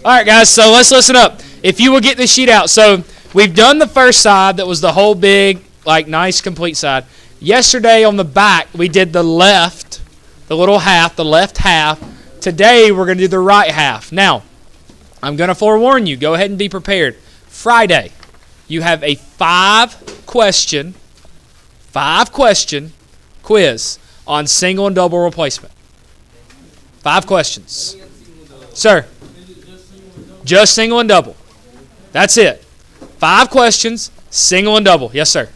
All right, guys, so let's listen up. If you will get this sheet out. So we've done the first side that was the whole big, nice, complete side. Yesterday on the back, we did the left, the little half, the left half. Today, we're going to do the right half. Now, I'm going to forewarn you. Go ahead and be prepared. Friday, you have a five-question quiz on single and double replacement. 5 questions. Sir, just single and double. That's it. 5 questions, single and double. Yes, sir.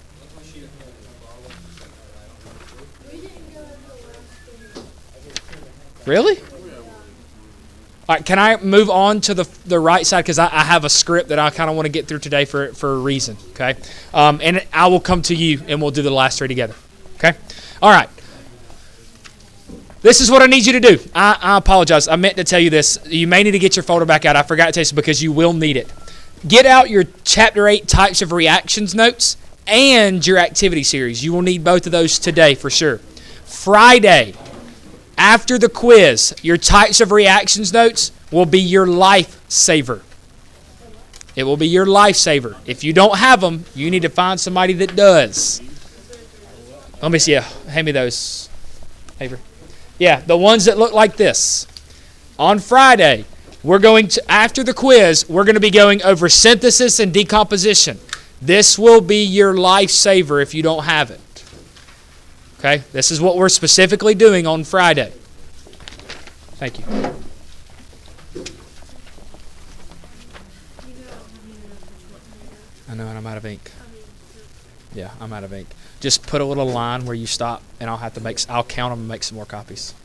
Really? All right, can I move on to the right side? Because I have a script that I kind of want to get through today for a reason, okay? And I will come to you, and we'll do the last 3 together, okay? All right. This is what I need you to do. I apologize. I meant to tell you this. You may need to get your folder back out. I forgot to tell you this because you will need it. Get out your Chapter 8 Types of Reactions notes and your activity series. You will need both of those today for sure. Friday, after the quiz, your Types of Reactions notes will be your lifesaver. It will be your lifesaver. If you don't have them, you need to find somebody that does. Let me see. Yeah, hand me those, Avery. Yeah, the ones that look like this. On Friday, we're going to, after the quiz, we're going to be going over synthesis and decomposition. This will be your lifesaver if you don't have it. Okay? This is what we're specifically doing on Friday. Thank you. I know, and I'm out of ink. Yeah, I'm out of ink. Just put a little line where you stop, and I'll count them and make some more copies.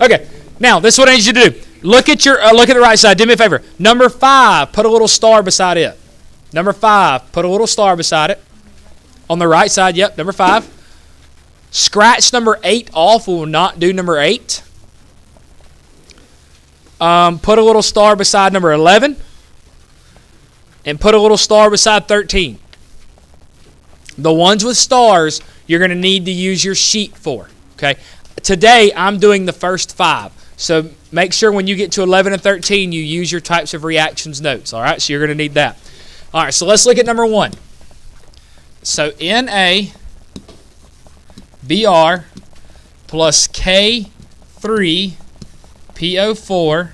Okay, now this is what I need you to do. Look at the right side. Do me a favor. Number 5, put a little star beside it. Number 5, put a little star beside it. On the right side, yep, number 5. Scratch number 8 off. We will not do number 8. Put a little star beside number 11. And put a little star beside 13. The ones with stars, you're going to need to use your sheet for. Okay. Today, I'm doing the first 5. So make sure when you get to 11 and 13, you use your Types of Reactions notes. All right. So you're going to need that. All right. So let's look at number 1. So Na Br plus K3PO4.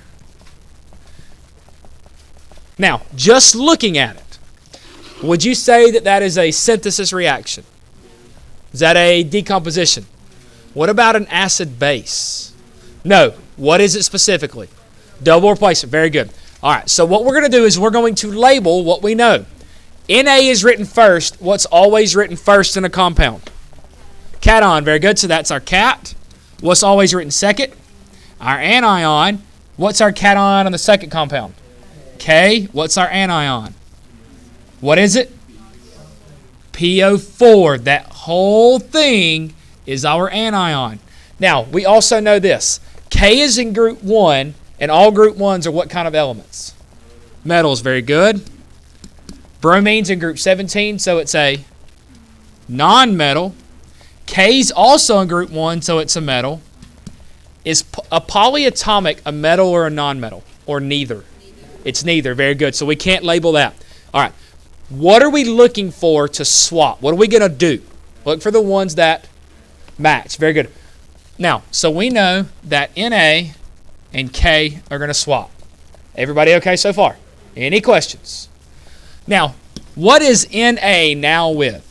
Now, just looking at it, would you say that is a synthesis reaction? Is that a decomposition? What about an acid base? No. What is it specifically? Double replacement. Very good. All right, so what we're going to do is we're going to label what we know. Na is written first. What's always written first in a compound? Cation. Very good. So that's our cat. What's always written second? Our anion. What's our cation on the second compound? K. What's our anion? What is it? PO4. That whole thing is our anion. Now, we also know this. K is in group 1, and all group 1s are what kind of elements? Metals. Very good. Bromine's in group 17, so it's a non-metal. K's also in group 1, so it's a metal. Is a polyatomic a metal or a non-metal? Or neither? It's neither. Very good. So we can't label that. All right. What are we looking for to swap? What are we going to do? Look for the ones that match. Very good. Now, so we know that Na and K are going to swap. Everybody okay so far? Any questions? Now, what is Na now with?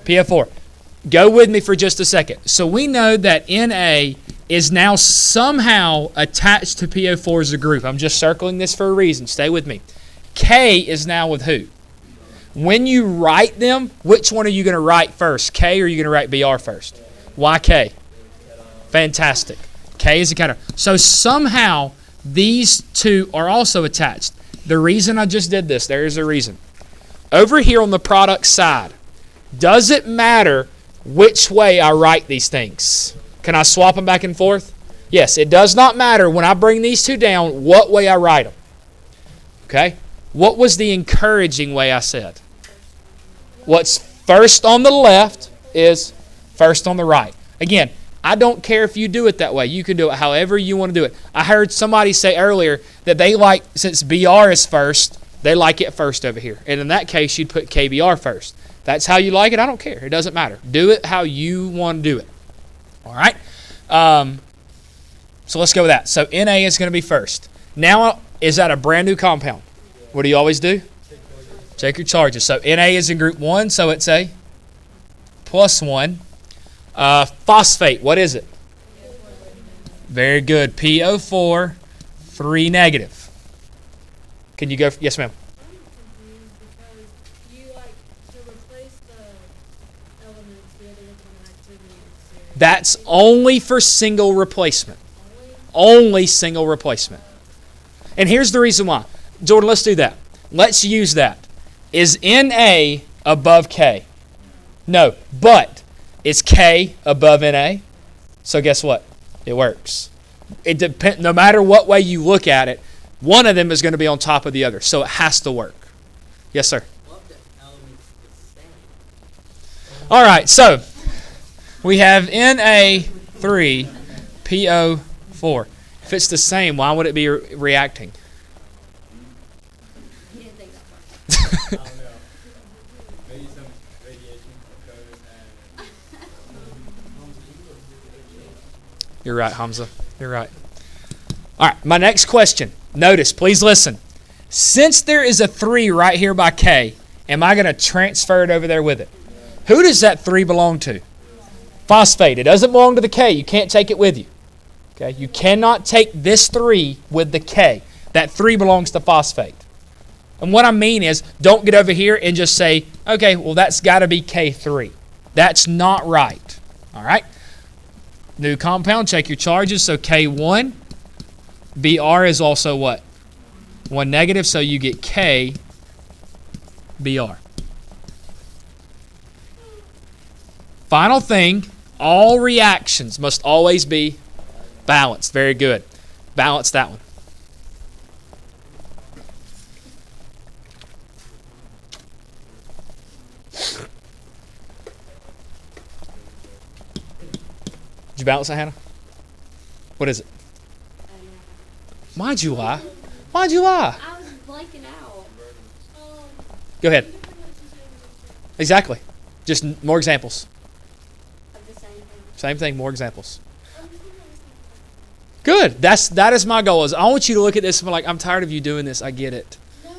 PO4. Go with me for just a second. So we know that Na is now somehow attached to PO4 as a group. I'm just circling this for a reason. Stay with me. K is now with who? When you write them, which one are you going to write first? K or are you going to write Br first? Why K? Fantastic. K is a cation. So somehow these two are also attached. The reason I just did this, there is a reason. Over here on the product side, does it matter which way I write these things? Can I swap them back and forth? Yes, it does not matter when I bring these two down what way I write them. Okay? What was the encouraging way I said? What's first on the left is first on the right. Again, I don't care if you do it that way. You can do it however you want to do it. I heard somebody say earlier that they like, since BR is first, they like it first over here. And in that case, you'd put KBR first. That's how you like it. I don't care. It doesn't matter. Do it how you want to do it. All right? So let's go with that. So Na is going to be first. Now, is that a brand new compound? What do you always do? Check your charges. So Na is in group 1, so it's a +1. Phosphate, what is it? Very good. PO4, 3 negative. Can you go? Yes, ma'am. That's only for single replacement. Only single replacement. And here's the reason why. Jordan, let's do that. Let's use that. Is Na above K? No, but is K above Na? So guess what? It works. It depends. No matter what way you look at it, one of them is going to be on top of the other. So it has to work. Yes, sir. All right, so we have Na3, PO4. If it's the same, why would it be reacting? You're right, Hamza. You're right. All right, my next question. Notice, please listen. Since there is a 3 right here by K, am I going to transfer it over there with it? Who does that 3 belong to? Phosphate. It doesn't belong to the K. You can't take it with you. Okay? You cannot take this 3 with the K. That 3 belongs to phosphate. And what I mean is, don't get over here and just say, okay, well, that's got to be K3. That's not right. All right? New compound, check your charges. So K1, Br is also what? 1 negative, so you get K, Br. Final thing, all reactions must always be balanced. Very good. Balance that one. Did you balance that, Hannah? What is it? Why'd you lie? Why'd you lie? I was blanking out. Go ahead. Exactly. Just more examples. Of the same thing. Same thing, more examples. Good. That is my goal. Is I want you to look at this and be like, I'm tired of you doing this. I get it. No, I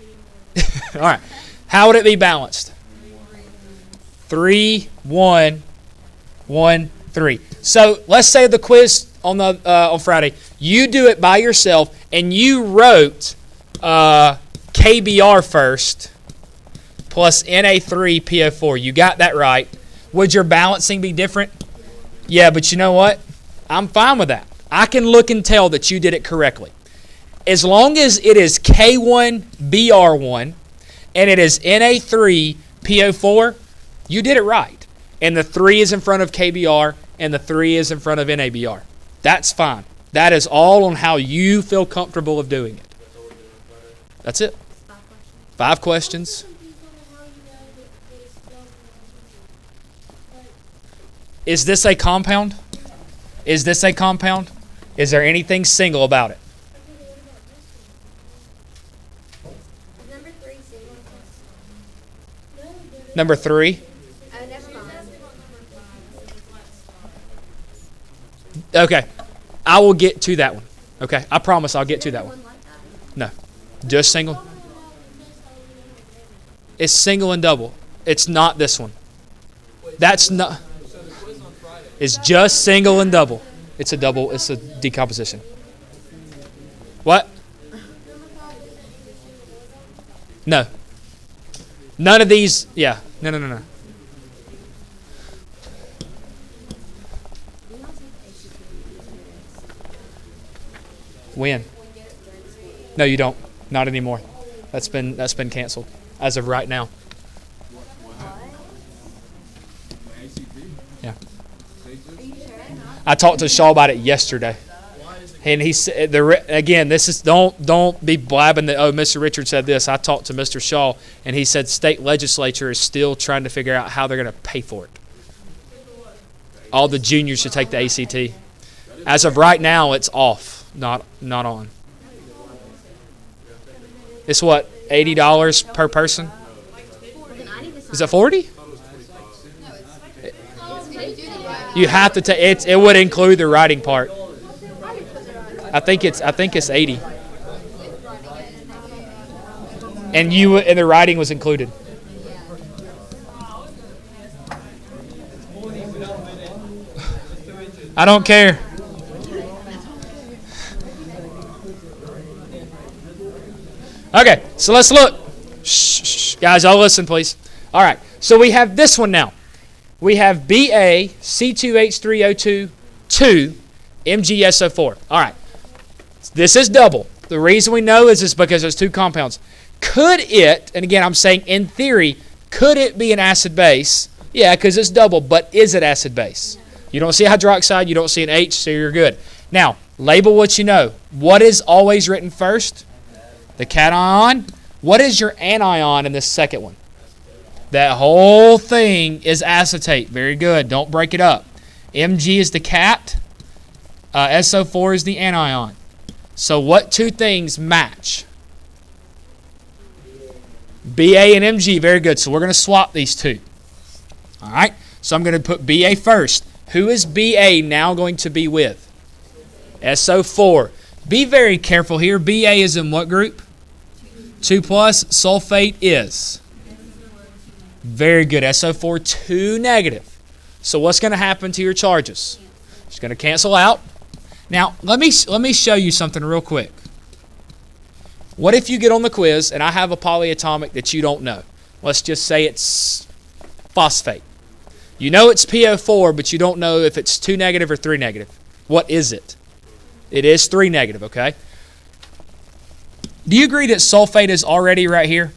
need more. All right. How would it be balanced? 3, 1, 1, 3. So let's say the quiz on Friday, you do it by yourself and you wrote KBR first plus Na3 PO4. You got that right. Would your balancing be different? Yeah, but you know what? I'm fine with that. I can look and tell that you did it correctly. As long as it is K1 BR1 and it is Na3 PO4, you did it right. And the 3 is in front of KBR and the 3 is in front of NABR. That's fine. That is all on how you feel comfortable of doing it. That's it. 5 questions. Is this a compound? Is this a compound? Is there anything single about it? Number 3 single. Number 3? Oh, never mind. Okay. I will get to that one. Okay. I promise I'll get to that one. No. Just single. It's single and double. It's not this one. That's not. It's just single and double. It's a double. It's a decomposition. What? No. None of these. Yeah. No. When? No, you don't. Not anymore. That's been canceled as of right now. Yeah. I talked to Shaw about it yesterday. And he said, again, this is don't be blabbing that. Oh, Mr. Richard said this. I talked to Mr. Shaw, and he said state legislature is still trying to figure out how they're going to pay for it. All the juniors should take the ACT. As of right now, it's off, not on. It's what, $80 per person? Is it 40? You have to take it. It would include the writing part. I think it's 80. And the writing was included. I don't care. Okay, so let's look. Shh, guys, y'all listen, please. All right, so we have this one now. We have Ba C2H3O2 MgSO4. All right, this is double. The reason we know is because there's two compounds. Could it, and again, I'm saying in theory, could it be an acid base? Yeah, because it's double, but is it acid base? You don't see a hydroxide, you don't see an H, so you're good. Now, label what you know. What is always written first? The cation. What is your anion in this second one? That whole thing is acetate. Very good. Don't break it up. Mg is the cat. SO4 is the anion. So what two things match? Ba and Mg. Very good. So we're going to swap these two. All right. So I'm going to put Ba first. Who is Ba now going to be with? SO4. Be very careful here. Ba is in what group? 2+. Sulfate is? Very good. SO4, 2 negative. So what's going to happen to your charges? It's going to cancel out. Now, let me show you something real quick. What if you get on the quiz and I have a polyatomic that you don't know? Let's just say it's phosphate. You know it's PO4, but you don't know if it's 2 negative or 3 negative. What is it? It is 3 negative, okay? Do you agree that sulfate is already right here?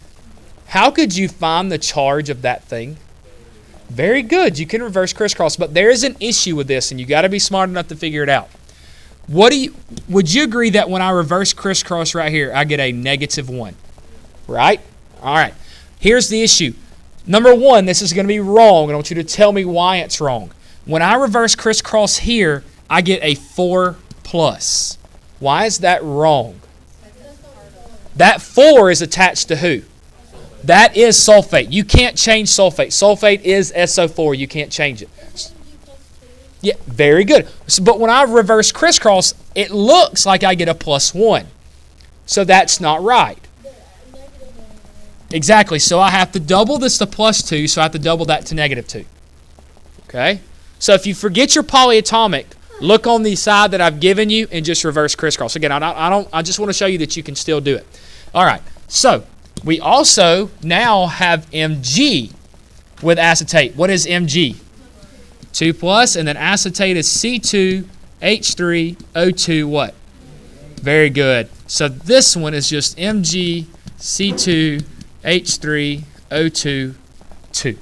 How could you find the charge of that thing? Very good. You can reverse crisscross, but there is an issue with this, and you got to be smart enough to figure it out. Would you agree that when I reverse crisscross right here, I get a -1? Right? All right. Here's the issue. Number one, this is going to be wrong, and I want you to tell me why it's wrong. When I reverse crisscross here, I get a 4+. Why is that wrong? That 4 is attached to who? That is sulfate. You can't change sulfate. Sulfate is SO4. You can't change it. Yeah, very good. But when I reverse crisscross, it looks like I get a +1. So that's not right. Exactly. So I have to double this to +2, so I have to double that to -2. Okay? So if you forget your polyatomic, look on the side that I've given you and just reverse crisscross. Again, I just want to show you that you can still do it. All right. So we also now have Mg with acetate. What is Mg? 2+, and then acetate is C2H3O2 what? Very good. So this one is just Mg C2H3O2 2.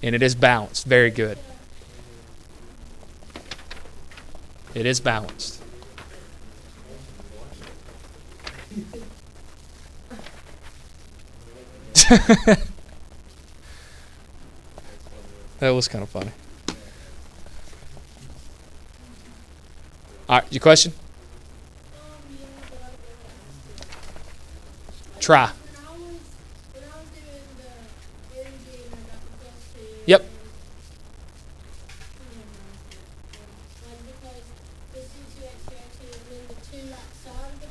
And it is balanced. Very good. It is balanced. That was kind of funny. All right, your question? Try. Yep.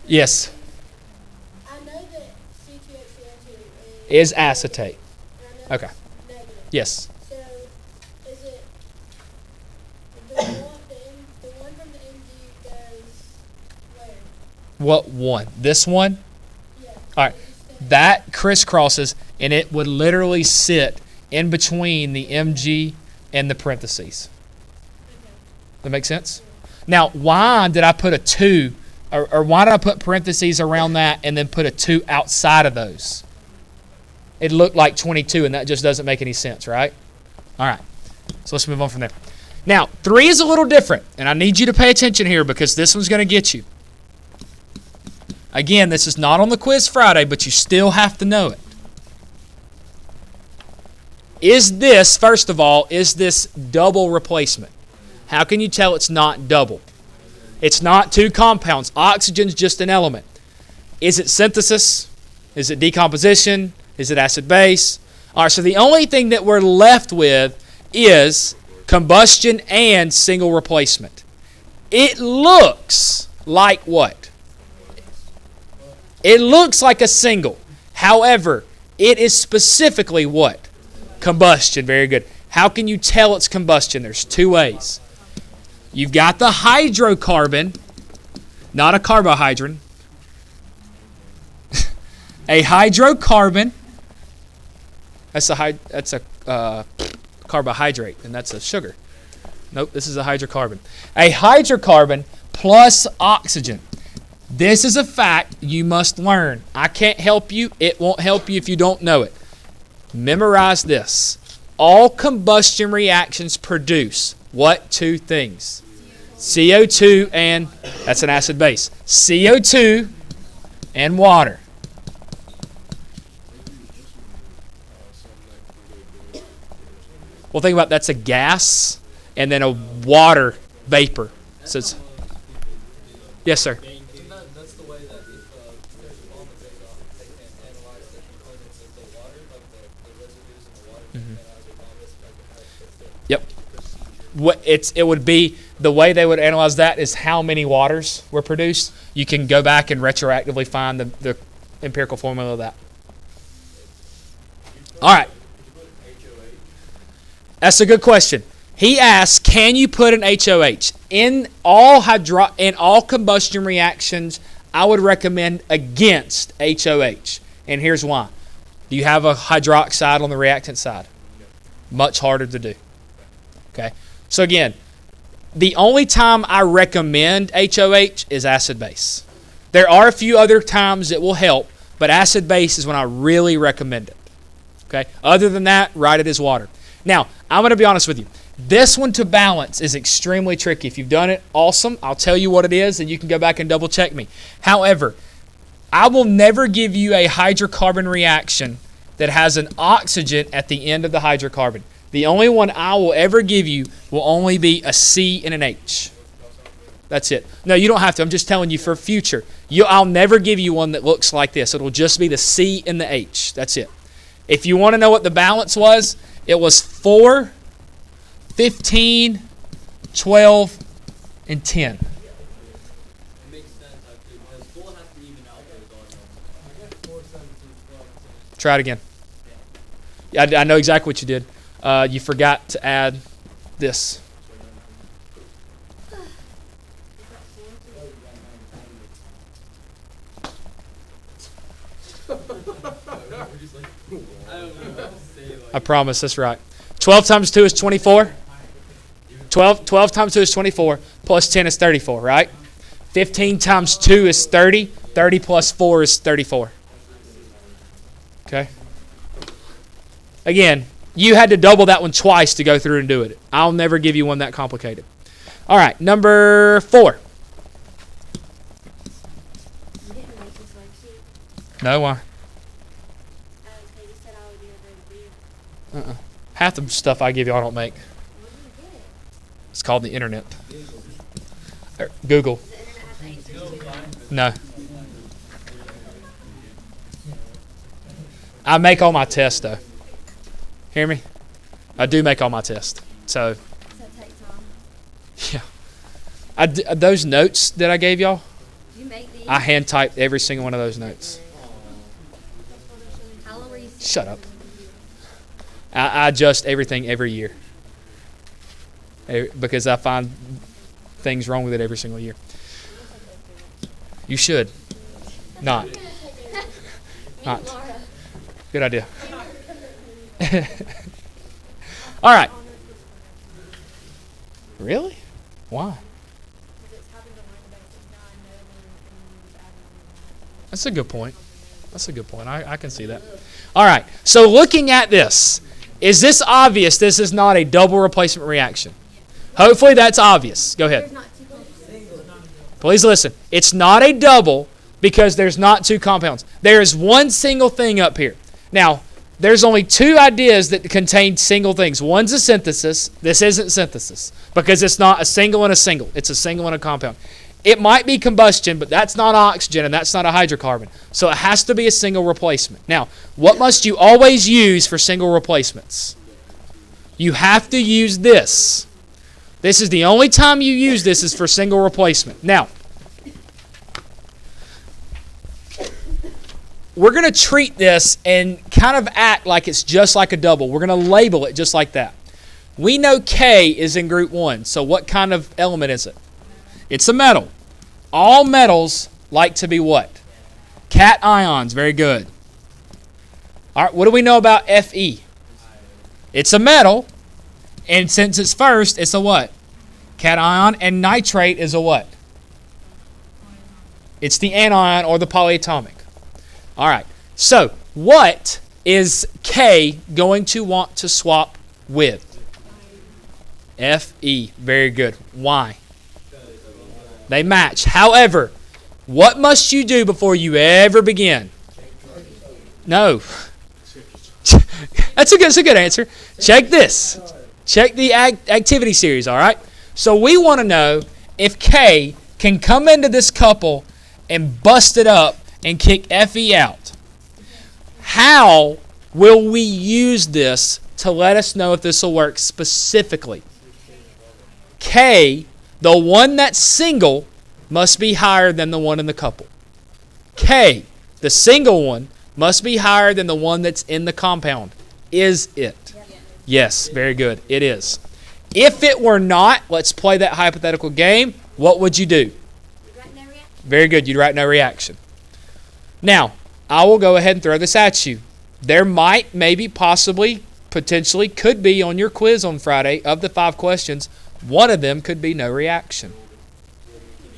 Yes. I know that C2H3O2 Is acetate. Okay. Yes. So, is it the one from the MG goes where? What one? This one? Yeah. All right. That crisscrosses, and it would literally sit in between the Mg and the parentheses. Okay. That make sense? Now, why did I put a 2, or why did I put parentheses around that and then put a 2 outside of those? It looked like 22, and that just doesn't make any sense, right? All right. So let's move on from there. Now, 3 is a little different, and I need you to pay attention here because this one's going to get you. Again, this is not on the quiz Friday, but you still have to know it. Is this, first of all, is this double replacement? How can you tell it's not double? It's not 2 compounds. Oxygen's just an element. Is it synthesis? Is it decomposition? Is it acid-base? All right, so the only thing that we're left with is combustion and single replacement. It looks like what? It looks like a single. However, it is specifically what? Combustion. Very good. How can you tell it's combustion? There's 2 ways. You've got the hydrocarbon, not a carbohydrate. A hydrocarbon. That's a carbohydrate, and that's a sugar. Nope, this is a hydrocarbon. A hydrocarbon plus oxygen. This is a fact you must learn. I can't help you. It won't help you if you don't know it. Memorize this. All combustion reactions produce what 2 things? CO2 and, that's an acid base, CO2 and water. Well, think about that's a gas and then a water vapor. So it's, yes, sir. That's the way that if there's a bomb that goes off, they can analyze the components of the water, like the residues in the water, and analyze the bomb risk, like Yep. It would be, the way they would analyze that is how many waters were produced. You can go back and retroactively find the empirical formula of that. All right. That's a good question. He asks, can you put an HOH? In all combustion reactions, I would recommend against HOH. And here's why. Do you have a hydroxide on the reactant side? Much harder to do. Okay. So again, the only time I recommend HOH is acid-base. There are a few other times it will help, but acid-base is when I really recommend it. Okay. Other than that, write it as water. Now, I'm going to be honest with you. This one to balance is extremely tricky. If you've done it, awesome. I'll tell you what it is, and you can go back and double check me. However, I will never give you a hydrocarbon reaction that has an oxygen at the end of the hydrocarbon. The only one I will ever give you will only be a C and an H. That's it. No, you don't have to. I'm just telling you for future. I'll never give you one that looks like this. It'll just be the C and the H. That's it. If you want to know what the balance was, it was 4, 15, 12, and 10. It makes sense, actually, because 4 has to even out those on. Try it again. Yeah, I know exactly what you did. You forgot to add this. I promise, that's right. 12 times 2 is 24. 12 times 2 is 24, plus 10 is 34, right? 15 times 2 is 30. 30 plus 4 is 34. Okay? Again, you had to double that one twice to go through and do it. I'll never give you one that complicated. All right, number 4. You didn't make this worksheet. No, why? Okay, you said I would do it every year. Half the stuff I give you I don't make. What do you get? It's called the internet. Google. Does the internet have the answers to? No. I make all my tests, though. Hear me? I do make all my tests. So, Does that take time? yeah. Those notes that I gave y'all, Do you make these? I hand typed every single one of those notes. How long were you Shut up. I adjust everything every year. Because I find things wrong with it every single year. You should. Not. Not. Good idea. All right. Really? Why? That's a good point. That's a good point. I can see that. All right. So looking at this, is this obvious this is not a double replacement reaction? Hopefully that's obvious. Go ahead. There's not two compounds. Please listen. It's not a double because there's not two compounds. There is one single thing up here. Now, there's only two ideas that contain single things. One's a synthesis. This isn't synthesis because it's not a single and a single. It's a single and a compound. It might be combustion, but that's not oxygen and that's not a hydrocarbon. So it has to be a single replacement. Now, what must you always use for single replacements? You have to use this. This is the only time you use this is for single replacement. Now, we're going to treat this and kind of act like it's just like a double. We're going to label it just like that. We know K is in group 1. So what kind of element is it? It's a metal. All metals like to be what? Cations. Very good. All right, what do we know about Fe? It's a metal. And since it's first, it's a what? Cation. And nitrate is a what? It's the anion or the polyatomic. All right. So what is K going to want to swap with? Fe. Very good. Why? They match. However, what must you do before you ever begin? No. That's a good answer. Check this. Check the activity series, all right? So we want to know if K can come into this couple and bust it up and kick Fe out. How will we use this to let us know if this will work specifically? K, the one that's single, must be higher than the one in the couple. K, the single one, must be higher than the one that's in the compound. Is it? Yes, very good. It is. If it were not, let's play that hypothetical game. What would you do? Write no reaction. Very good. You'd write no reaction. Now, I will go ahead and throw this at you. There might, maybe, possibly, potentially, could be on your quiz on Friday, of the 5 questions, one of them could be no reaction.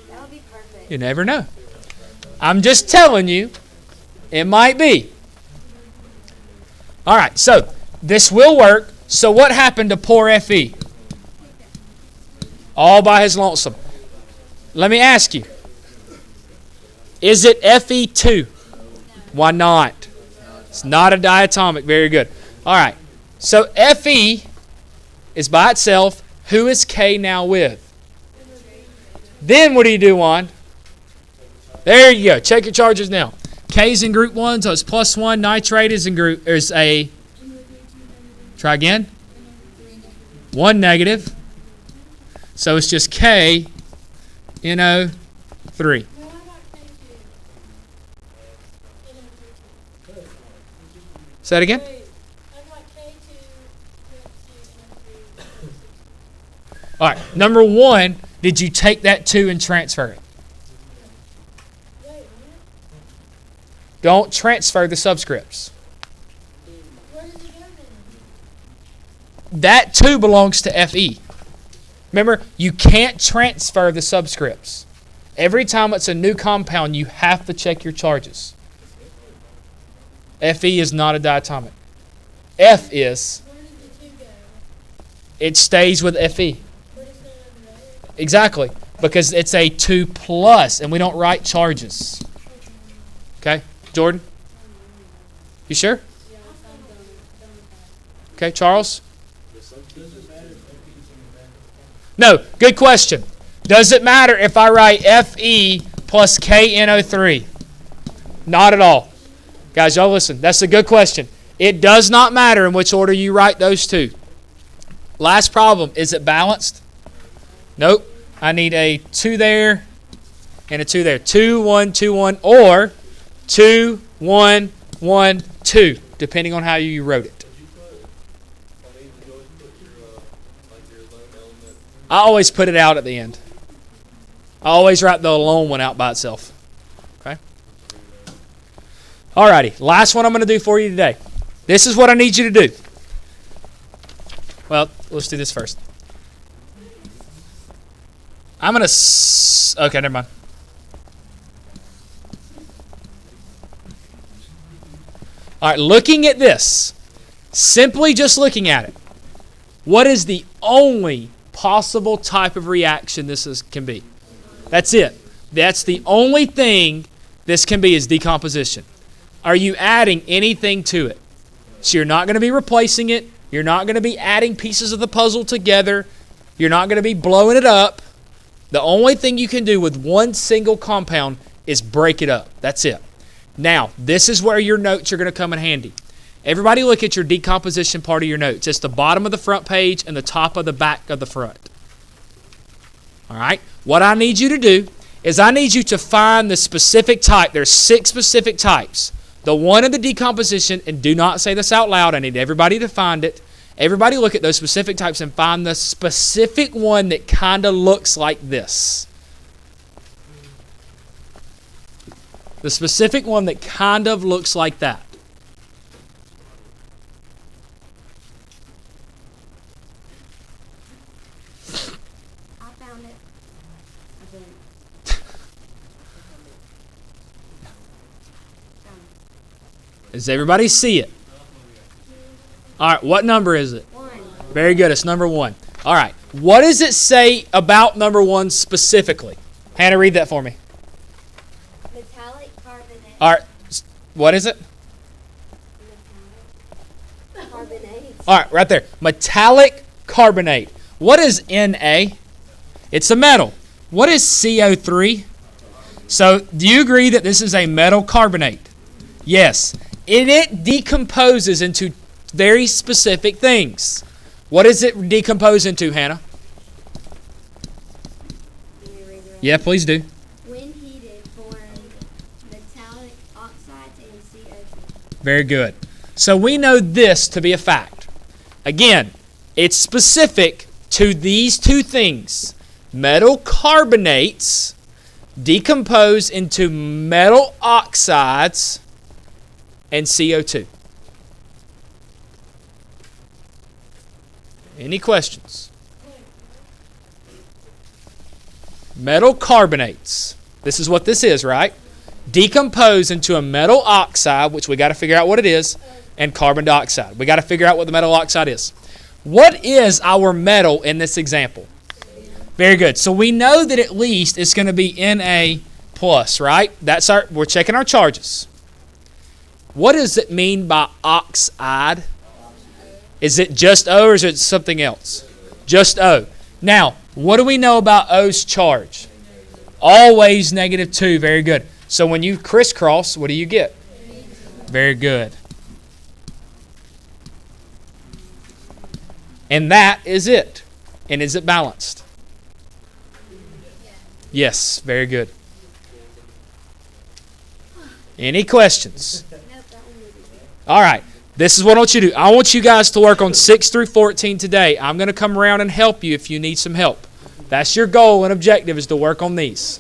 That would be perfect. You never know. I'm just telling you, it might be. All right, so this will work. So what happened to poor Fe? All by his lonesome. Let me ask you, is it Fe2? Why not? It's not a diatomic. Very good. All right. So Fe is by itself. Who is K now with? Then what do you do, Juan? There you go. Check your charges now. K is in group 1, so it's +1. Nitrate is in group. There's a. Try again. 1 negative. So it's just K, NO3. Say that again. All right. Number 1, did you take that 2 and transfer it? Don't transfer the subscripts. That 2 belongs to Fe. Remember, you can't transfer the subscripts. Every time it's a new compound, you have to check your charges. Fe is not a diatomic. F is. It stays with Fe. Exactly, because it's a 2+, and we don't write charges. Okay, Jordan? You sure? Okay, Charles? No, good question. Does it matter if I write Fe plus KNO3? Not at all. Guys, y'all listen. That's a good question. It does not matter in which order you write those two. Last problem. Is it balanced? Nope. I need a 2 there and a 2 there. 2, 1, 2, 1, or 2, 1, 1, 2, depending on how you wrote it. I always put it out at the end. I always write the lone one out by itself. Okay? Alrighty. Last one I'm going to do for you today. This is what I need you to do. Well, let's do this first. I'm going to... Okay, never mind. All right, looking at this, simply just looking at it, what is the only possible type of reaction can be. That's it. That's the only thing this can be is decomposition. Are you adding anything to it? So you're not going to be replacing it. You're not going to be adding pieces of the puzzle together. You're not going to be blowing it up. The only thing you can do with one single compound is break it up. That's it. Now, this is where your notes are going to come in handy. Everybody look at your decomposition part of your notes. It's the bottom of the front page and the top of the back of the front. All right? What I need you to do is I need you to find the specific type. There's 6 specific types. The one in the decomposition, and do not say this out loud. I need everybody to find it. Everybody look at those specific types and find the specific one that kind of looks like this. The specific one that kind of looks like that. I found it. Does everybody see it? All right, what number is it? 1. Very good, it's number 1. All right, what does it say about number 1 specifically? Hannah, read that for me. Metallic carbonate. All right, what is it? Metallic carbonate. All right, right there. Metallic carbonate. What is Na? It's a metal. What is CO3? So, do you agree that this is a metal carbonate? Yes. And it decomposes into very specific things. What does it decompose into, Hannah? Yeah, please do. When heated, formed metallic oxides and CO2. Very good. So we know this to be a fact. Again, it's specific to these 2 things. Metal carbonates decompose into metal oxides and CO2. Any questions? Metal carbonates. This is what this is, right? Decompose into a metal oxide, which we got to figure out what it is, and carbon dioxide. We got to figure out what the metal oxide is. What is our metal in this example? Very good. So we know that at least it's going to be Na plus, right? We're checking our charges. What does it mean by oxide? Is it just O or is it something else? Just O. Now, what do we know about O's charge? Always -2. Very good. So when you crisscross, what do you get? Very good. And that is it. And is it balanced? Yes, very good. Any questions? All right. This is what I want you to do. I want you guys to work on 6 through 14 today. I'm going to come around and help you if you need some help. That's your goal and objective, is to work on these.